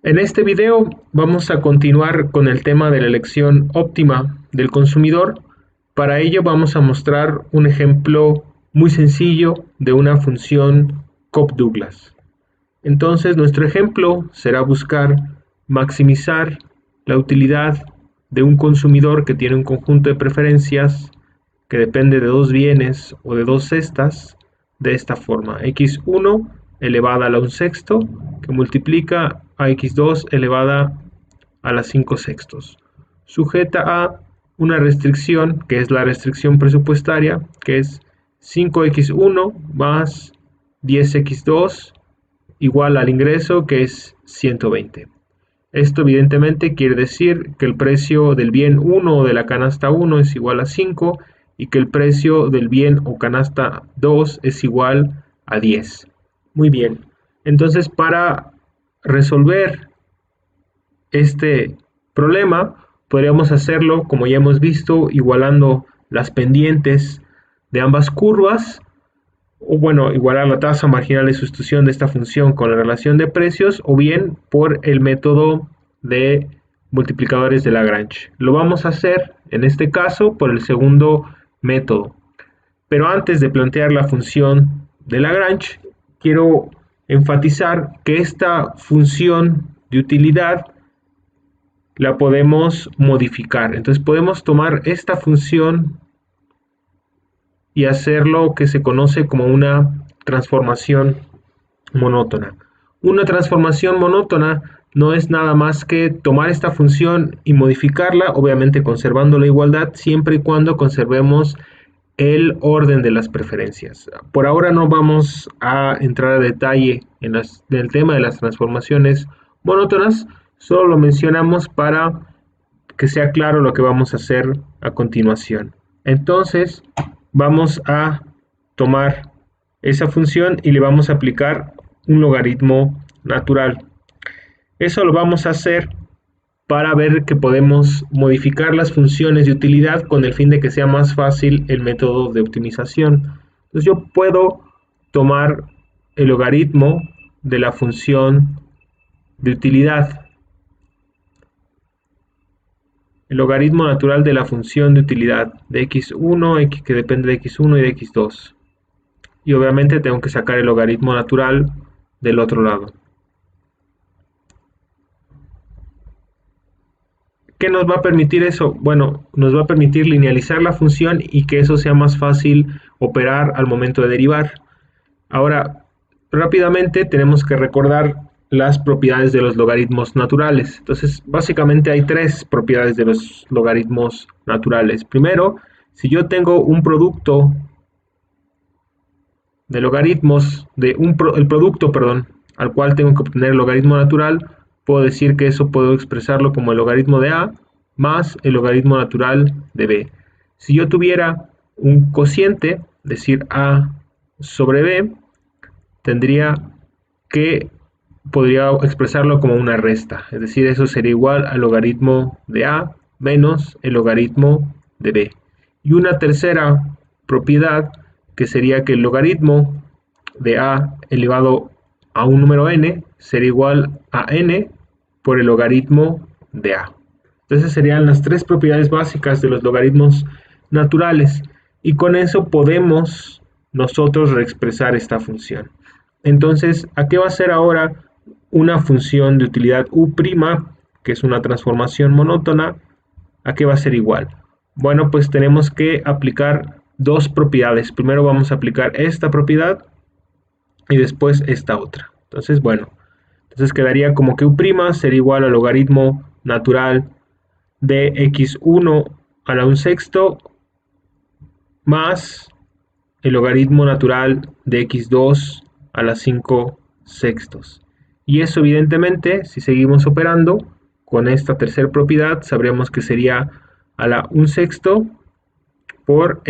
En este video vamos a continuar con el tema de la elección óptima del consumidor. Para ello vamos a mostrar un ejemplo muy sencillo de una función Cobb-Douglas. Entonces nuestro ejemplo será buscar maximizar la utilidad de un consumidor que tiene un conjunto de preferencias que depende de dos bienes o de dos cestas de esta forma: x1 elevada a la 1 sexto que multiplica a x2 elevada a la 5 sextos, sujeta a una restricción que es la restricción presupuestaria, que es 5x1 más 10x2 igual al ingreso, que es 120. Esto evidentemente quiere decir que el precio del bien 1 o de la canasta 1 es igual a 5 y que el precio del bien o canasta 2 es igual a 10. Muy bien. Entonces, para resolver este problema, podríamos hacerlo, como ya hemos visto, igualando las pendientes de ambas curvas, o bueno, igualar la tasa marginal de sustitución de esta función con la relación de precios, o bien por el método de multiplicadores de Lagrange. Lo vamos a hacer en este caso por el segundo método. Pero antes de plantear la función de Lagrange, quiero enfatizar que esta función de utilidad la podemos modificar. Entonces podemos tomar esta función y hacer lo que se conoce como una transformación monótona. Una transformación monótona no es nada más que tomar esta función y modificarla, obviamente conservando la igualdad, siempre y cuando conservemos el orden de las preferencias. Por ahora no vamos a entrar a detalle en el tema de las transformaciones monótonas, solo lo mencionamos para que sea claro lo que vamos a hacer a continuación. Entonces, vamos a tomar esa función y le vamos a aplicar un logaritmo natural. Eso lo vamos a hacer para ver que podemos modificar las funciones de utilidad con el fin de que sea más fácil el método de optimización. Entonces yo puedo tomar el logaritmo de la función de utilidad, el logaritmo natural de la función de utilidad de x1, que depende de x1 y de x2. Y obviamente tengo que sacar el logaritmo natural del otro lado. ¿Qué nos va a permitir eso? Bueno, nos va a permitir linealizar la función y que eso sea más fácil operar al momento de derivar. Ahora, rápidamente tenemos que recordar las propiedades de los logaritmos naturales. Entonces, básicamente hay tres propiedades de los logaritmos naturales. Primero, si yo tengo un producto de logaritmos, el producto, perdón, al cual tengo que obtener el logaritmo natural, puedo decir que eso puedo expresarlo como el logaritmo de a más el logaritmo natural de b. Si yo tuviera un cociente, es decir, a sobre b, podría expresarlo como una resta, es decir, eso sería igual al logaritmo de a menos el logaritmo de b. Y una tercera propiedad, que sería que el logaritmo de a elevado a un número n sería igual a n por el logaritmo de a. Entonces serían las tres propiedades básicas de los logaritmos naturales, y con eso podemos nosotros reexpresar esta función. Entonces, ¿a qué va a ser ahora una función de utilidad u', que es una transformación monótona? ¿A qué va a ser igual? Bueno, pues tenemos que aplicar dos propiedades. Primero vamos a aplicar esta propiedad y después esta otra. Entonces, bueno, quedaría como que u' sería igual al logaritmo natural de x1 a la 1 sexto más el logaritmo natural de x2 a la 5 sextos. Y eso evidentemente, si seguimos operando con esta tercera propiedad, sabríamos que sería a la 1 sexto por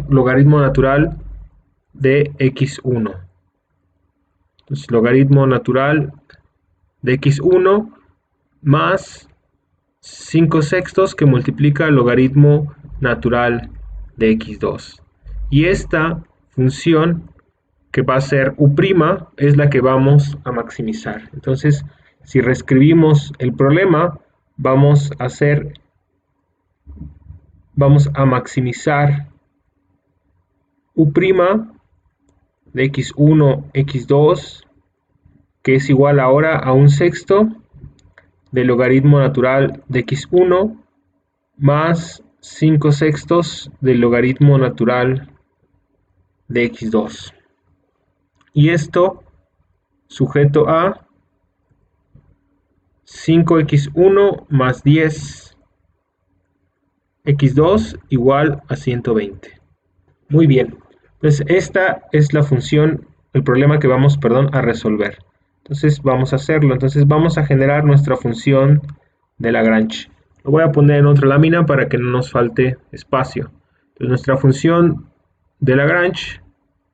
logaritmo natural de x1. Entonces, logaritmo natural de x1 más 5 sextos que multiplica el logaritmo natural de x2. Y esta función que va a ser U', es la que vamos a maximizar. Entonces, si reescribimos el problema, vamos a maximizar U' de x1, x2, que es igual ahora a 1/6 del logaritmo natural de x1 más 5/6 del logaritmo natural de x2. Y esto sujeto a 5x1 más 10x2 igual a 120. Muy bien. Entonces esta es la función, el problema que vamos, a resolver. Entonces vamos a hacerlo. Entonces vamos a generar nuestra función de Lagrange. Lo voy a poner en otra lámina para que no nos falte espacio. Entonces nuestra función de Lagrange,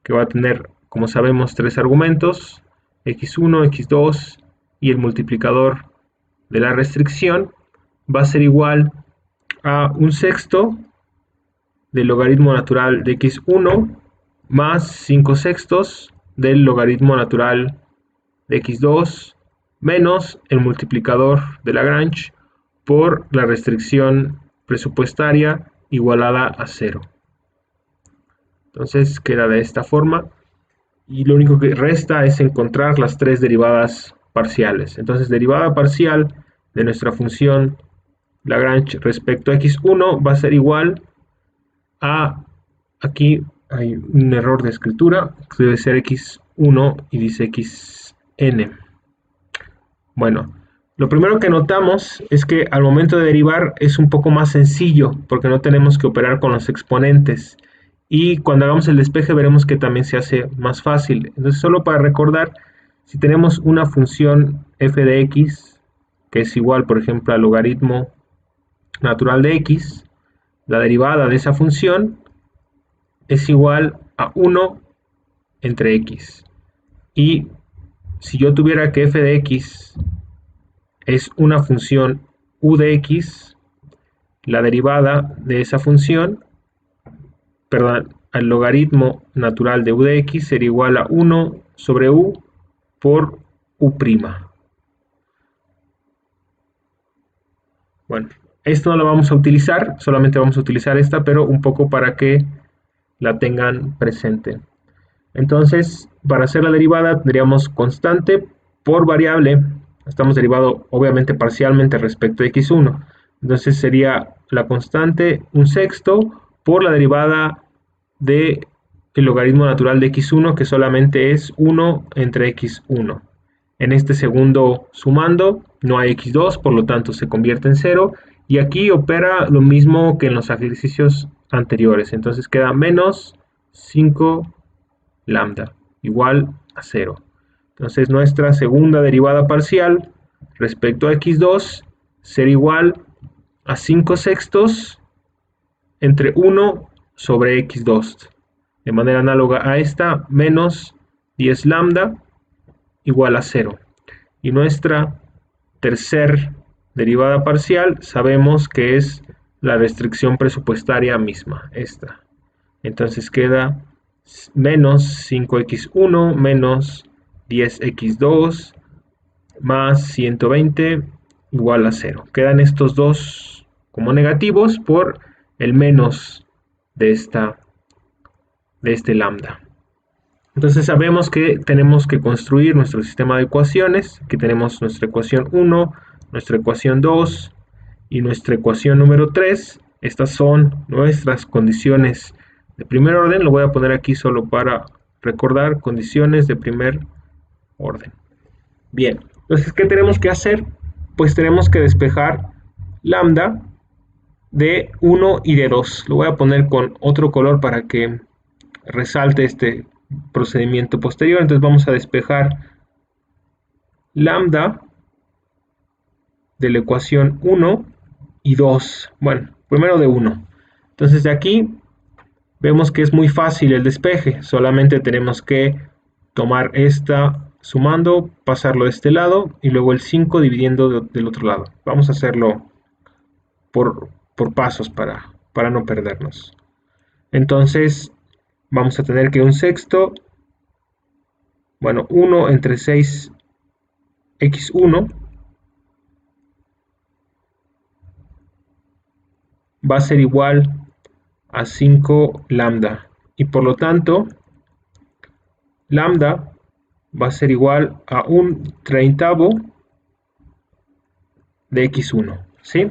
que va a tener, como sabemos, tres argumentos, x1, x2 y el multiplicador de la restricción, va a ser igual a 1/6 del logaritmo natural de x1 más 5/6 del logaritmo natural de x2 menos el multiplicador de Lagrange por la restricción presupuestaria igualada a 0. Entonces queda de esta forma y lo único que resta es encontrar las tres derivadas parciales. Entonces derivada parcial de nuestra función Lagrange respecto a x1 va a ser igual a, aquí hay un error de escritura, debe ser x1 y dice xn. Bueno, lo primero que notamos es que al momento de derivar es un poco más sencillo porque no tenemos que operar con los exponentes. Y cuando hagamos el despeje veremos que también se hace más fácil. Entonces solo para recordar, si tenemos una función f de x que es igual, por ejemplo, al logaritmo natural de x, la derivada de esa función es igual a 1 entre x. Y si yo tuviera que f de x es una función u de x, la derivada de esa función, al logaritmo natural de u de x sería igual a 1 sobre u por u'. Bueno, esto no lo vamos a utilizar, solamente vamos a utilizar esta, pero un poco para que la tengan presente. Entonces, para hacer la derivada tendríamos constante por variable. Estamos derivando obviamente parcialmente respecto a x1. Entonces sería la constante 1/6 por la derivada del logaritmo natural de x1, que solamente es 1 entre x1. En este segundo sumando no hay x2, por lo tanto se convierte en 0. Y aquí opera lo mismo que en los ejercicios anteriores. Entonces queda menos 5 lambda igual a 0. Entonces nuestra segunda derivada parcial respecto a x2 será igual a 5/6 entre 1 sobre x2. De manera análoga a esta, menos 10 lambda igual a 0. Y nuestra tercer derivada parcial sabemos que es la restricción presupuestaria misma, esta. Entonces queda menos 5x1 menos 10x2 más 120 igual a 0. Quedan estos dos como negativos por el menos de este lambda. Entonces sabemos que tenemos que construir nuestro sistema de ecuaciones, que tenemos nuestra ecuación 1, nuestra ecuación 2 y nuestra ecuación número 3. Estas son nuestras condiciones de primer orden. Lo voy a poner aquí solo para recordar, condiciones de primer orden. Bien, entonces, ¿qué tenemos que hacer? Pues tenemos que despejar lambda de 1 y de 2. Lo voy a poner con otro color para que resalte este procedimiento posterior. Entonces vamos a despejar lambda de la ecuación 1 y 2. Bueno, primero de 1. Entonces de aquí vemos que es muy fácil el despeje. Solamente tenemos que tomar esta sumando, pasarlo de este lado y luego el 5 dividiendo del otro lado. Vamos a hacerlo por pasos para no perdernos. Entonces vamos a tener que 1/6 Bueno, 1 entre 6x1 va a ser igual a 5 lambda. Y por lo tanto, lambda va a ser igual a un treintavo de x1, ¿sí?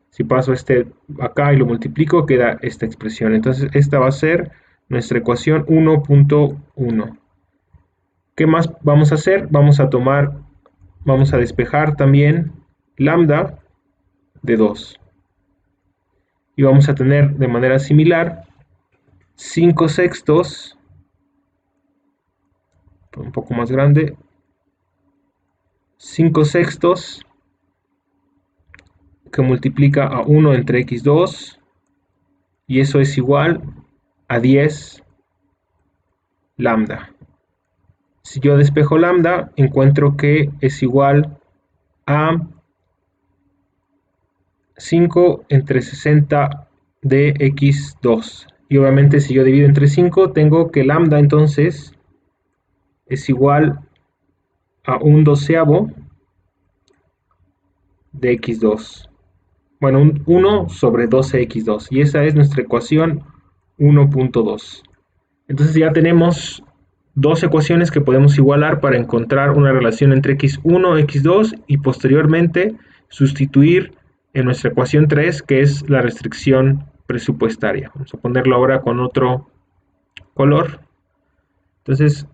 Si paso este acá y lo multiplico, queda esta expresión. Entonces, esta va a ser nuestra ecuación 1.1. ¿Qué más vamos a hacer? Vamos a despejar también lambda de 2. Y vamos a tener de manera similar 5 sextos, un poco más grande, 5 sextos que multiplica a 1 entre x2 y eso es igual a 10 lambda. Si yo despejo lambda, encuentro que es igual a 5 entre 60 de x2. Y obviamente si yo divido entre 5, tengo que lambda entonces es igual a un doceavo de x2. Bueno, 1 sobre 12x2. Y esa es nuestra ecuación 1.2. Entonces ya tenemos dos ecuaciones que podemos igualar para encontrar una relación entre x1, x2 y posteriormente sustituir en nuestra ecuación 3, que es la restricción presupuestaria. Vamos a ponerlo ahora con otro color. Entonces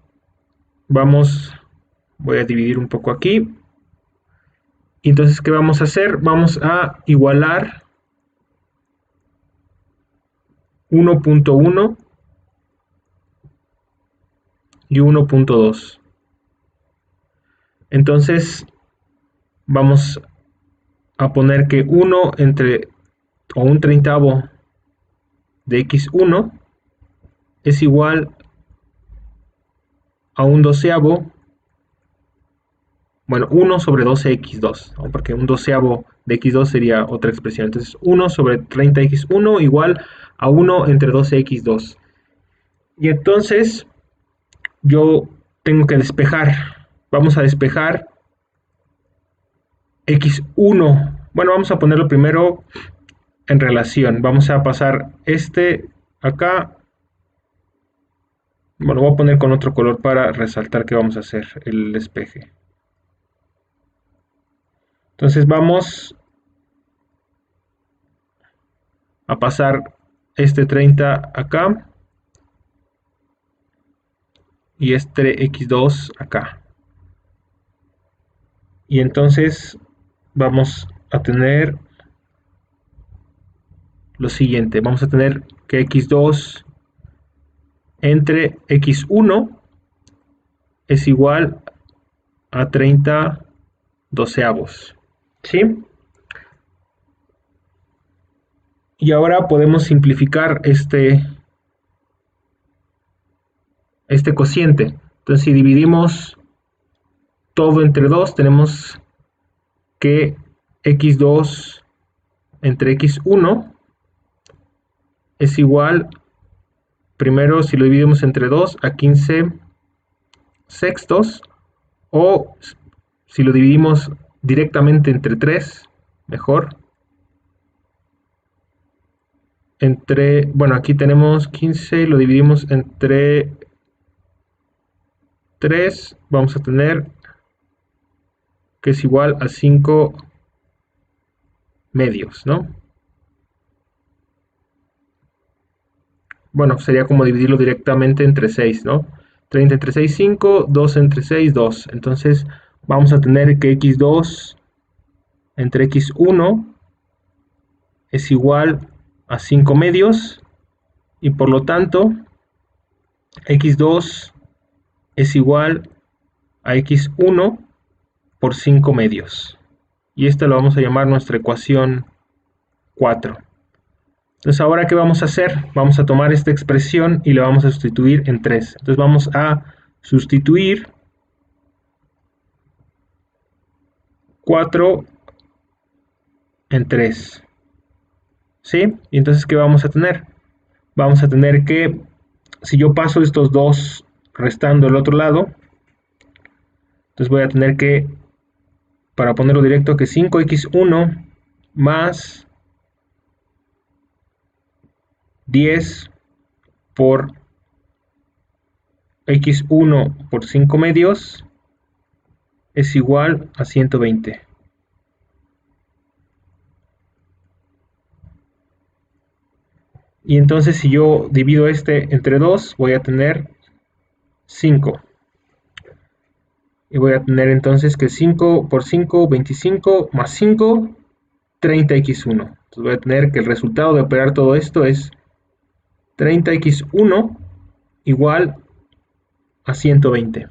voy a dividir un poco aquí. Y entonces, ¿qué vamos a hacer? Vamos a igualar 1.1 y 1.2. Entonces, vamos a poner que 1 entre o un treintavo de x1 es igual a un doceavo, bueno, 1 sobre 12x2, ¿no? Porque un doceavo de x2 sería otra expresión. Entonces, 1 sobre 30x1 igual a 1 entre 12x2. Y entonces, yo tengo que despejar. Vamos a despejar x1. Bueno, vamos a ponerlo primero en relación. Vamos a pasar este acá. Bueno, voy a poner con otro color para resaltar que vamos a hacer el despeje. Entonces vamos a pasar este 30 acá y este x2 acá. Y entonces vamos a tener lo siguiente. Vamos a tener que x2 entre x1 es igual a 30 doceavos. ¿Sí? Y ahora podemos simplificar este cociente. Entonces, si dividimos todo entre 2, tenemos que x2 entre x1 es igual, primero si lo dividimos entre 2, a 15 sextos, o si lo dividimos directamente entre 3, mejor. Bueno, aquí tenemos 15, lo dividimos entre 3, vamos a tener que es igual a 5 medios, ¿no? Bueno, sería como dividirlo directamente entre 6, ¿no? 30 entre 6, 5, 2 entre 6, 2. Entonces vamos a tener que x2 entre x1 es igual a 5 medios y por lo tanto x2 es igual a x1 por 5 medios. Y esta lo vamos a llamar nuestra ecuación 4. Entonces, ahora, ¿qué vamos a hacer? Vamos a tomar esta expresión y la vamos a sustituir en 3. Entonces, vamos a sustituir 4 en 3. ¿Sí? Y entonces, ¿qué vamos a tener? Vamos a tener que, si yo paso estos dos restando el otro lado, Entonces voy a tener que, para ponerlo directo, que 5x1 más 10 por x1 por 5 medios es igual a 120. Y entonces si yo divido este entre 2, voy a tener 5. Y voy a tener entonces que 5 por 5, 25, más 5, 30x1. Entonces voy a tener que el resultado de operar todo esto es 30x1 igual a 120.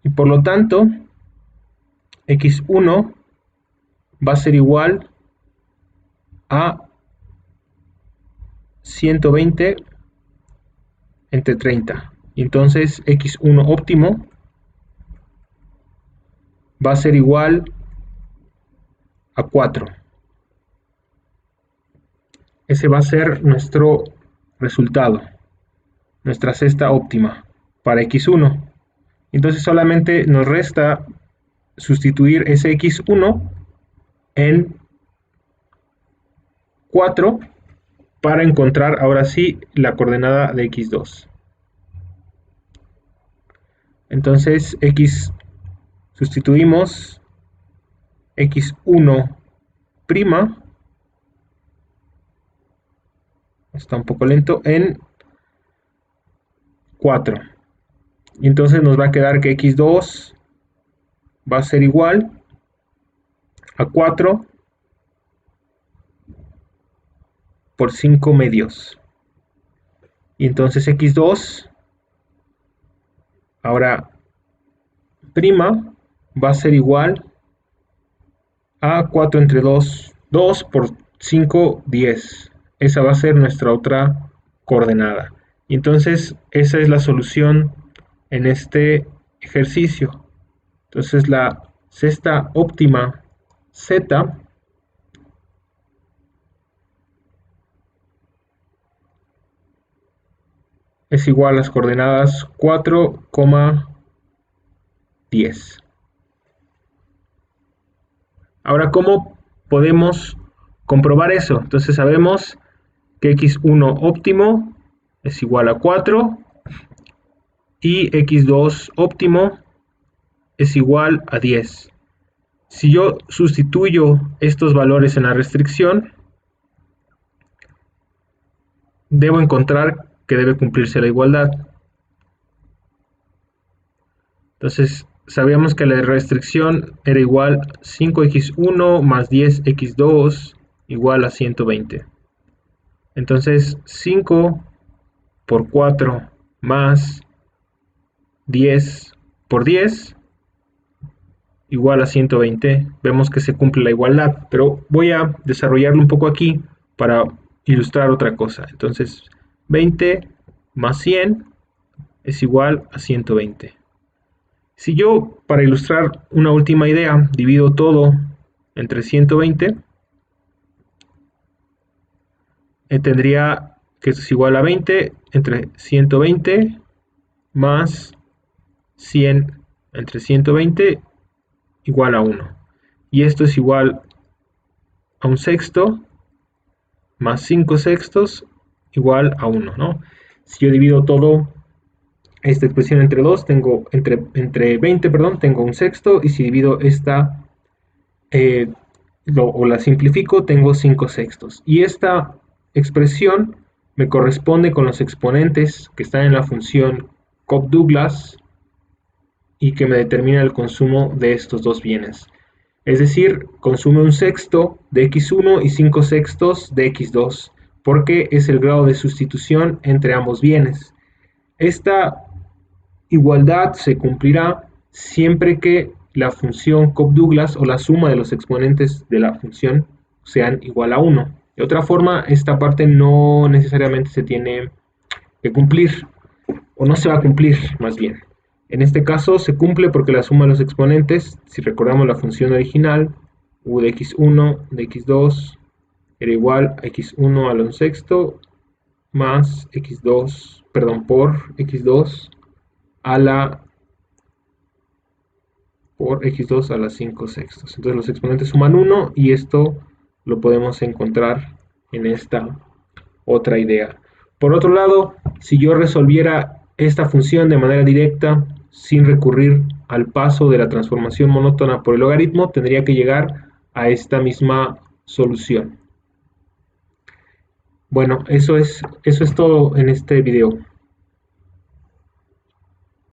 Y por lo tanto, x1 va a ser igual a 120 entre 30. Y entonces x1 óptimo va a ser igual a 4. Ese va a ser nuestro resultado, nuestra cesta óptima para x1. Entonces solamente nos resta sustituir ese x1 en 4 para encontrar ahora sí la coordenada de x2. Entonces sustituimos x1', está un poco lento, en 4. Y entonces nos va a quedar que x2 va a ser igual a 4 por 5 medios. Y entonces x2 ahora prima va a ser igual a 4 entre 2, 2 por 5, 10. Esa va a ser nuestra otra coordenada. Y entonces esa es la solución en este ejercicio. Entonces la cesta óptima z es igual a las coordenadas 4, 10. Ahora, ¿cómo podemos comprobar eso? Entonces sabemos que x1 óptimo es igual a 4 y x2 óptimo es igual a 10. Si yo sustituyo estos valores en la restricción, debo encontrar que debe cumplirse la igualdad. Entonces, sabíamos que la restricción era igual 5x1 más 10x2 igual a 120. Entonces, 5 por 4 más 10 por 10 igual a 120. Vemos que se cumple la igualdad, pero voy a desarrollarlo un poco aquí para ilustrar otra cosa. Entonces, 20 más 100 es igual a 120. Si yo, para ilustrar una última idea, divido todo entre 120, tendría que es igual a 20 entre 120 más 100 entre 120 igual a 1. Y esto es igual a un sexto más 5 sextos igual a 1, ¿no? Si yo divido todo esta expresión entre 2, tengo entre 20, perdón, tengo un sexto, y si divido esta o la simplifico, tengo 5 sextos. Y esta expresión me corresponde con los exponentes que están en la función Cobb-Douglas y que me determina el consumo de estos dos bienes. Es decir, consume un sexto de x1 y 5 sextos de x2, porque es el grado de sustitución entre ambos bienes. Esta igualdad se cumplirá siempre que la función Cobb-Douglas o la suma de los exponentes de la función sean igual a 1. De otra forma, esta parte no necesariamente se tiene que cumplir, o no se va a cumplir más bien. En este caso se cumple porque la suma de los exponentes, si recordamos la función original, u de x1 de x2 era igual a x1 al 1 sexto más x2, perdón, por x2 a la por x2 a la 5 sextos. Entonces los exponentes suman 1 y esto lo podemos encontrar en esta otra idea. Por otro lado, si yo resolviera esta función de manera directa, sin recurrir al paso de la transformación monótona por el logaritmo, tendría que llegar a esta misma solución. Bueno, eso es todo en este video.